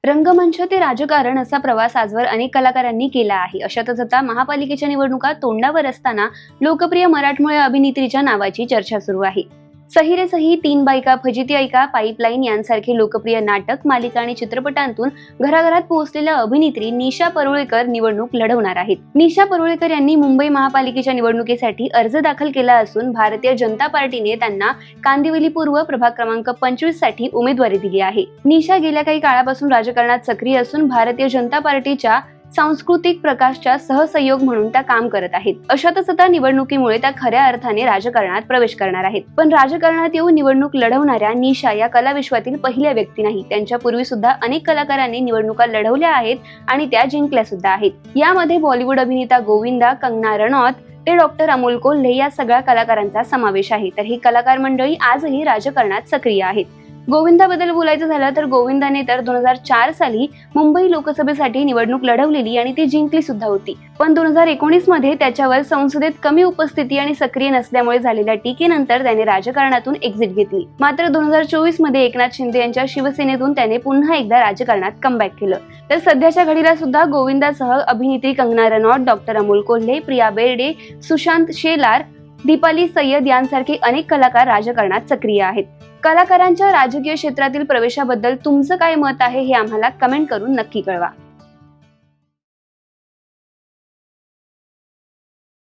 रंगमंच ते राजकारण असा प्रवास आजवर अनेक कलाकारांनी केला आहे. अशातच आता महापालिकेच्या निवडणुका तोंडावर असताना लोकप्रिय मराठमोळ्या अभिनेत्रीच्या नावाची चर्चा सुरू आहे. सही रे सही, तीन बायका, फजिती ऐका, पाईपलाईन यांसारखे लोकप्रिय नाटक, मालिका आणि चित्रपटांतून घराघरात पोहोचलेल्या अभिनेत्री निशा परुळेकर निवडणूक लढवणार आहेत. निशा परुळेकर यांनी मुंबई महापालिकेच्या निवडणुकीसाठी अर्ज दाखल केला असून भारतीय जनता पार्टीने त्यांना कांदिवली पूर्व प्रभाग क्रमांक 25 साठी उमेदवारी दिली आहे. निशा गेल्या काही काळापासून राजकारणात सक्रिय असून भारतीय जनता पार्टीच्या सांस्कृतिक प्रकाशच्या सहसंयोग म्हणून त्या काम करत आहेत. अशातच आता निवडणुकीमुळे त्या खऱ्या अर्थाने राजकारणात प्रवेश करणार आहेत. पण राजकारणात येऊन निवडणूक लढवणाऱ्या निशा या कलाविश्वातील पहिल्या व्यक्ती नाही. त्यांच्या पूर्वी सुद्धा अनेक कलाकारांनी निवडणुका लढवल्या आहेत आणि त्या जिंकल्या सुद्धा आहेत. यामध्ये बॉलिवूड अभिनेता गोविंदा, कंगना रनौत ते डॉक्टर अमोल कोल्हे या सगळ्या कलाकारांचा समावेश आहे. तर ही कलाकार मंडळी आजही राजकारणात सक्रिय आहेत. गोविंदाबद्दल बोलायचं झालं तर गोविंदाने तर 2004 साली मुंबई लोकसभेसाठी निवडणूक लढवलेली आणि ती जिंकली सुद्धा होती. पण 2019 मध्ये त्याच्यावर संसदेत कमी उपस्थिती आणि सक्रिय नसल्यामुळे झालेल्या टीकेनंतर त्याने राजकारणातून एक्झिट घेतली. मात्र 2024 मध्ये एकनाथ शिंदे यांच्या शिवसेनेतून त्याने पुन्हा एकदा राजकारणात कमबॅक केलं. तर सध्याच्या घडीला सुद्धा गोविंदासह अभिनेत्री कंगना रनौत, डॉक्टर अमोल कोल्हे, प्रिया बेर्डे, सुशांत शेलार, दीपाली सय्यद यांसारखे अनेक कलाकार राजकारणात सक्रिय आहेत. कलाकारांच्या राजकीय क्षेत्रातील प्रवेशाबद्दल तुमचं काय मत आहे हे आम्हाला कमेंट करून नक्की कळवा.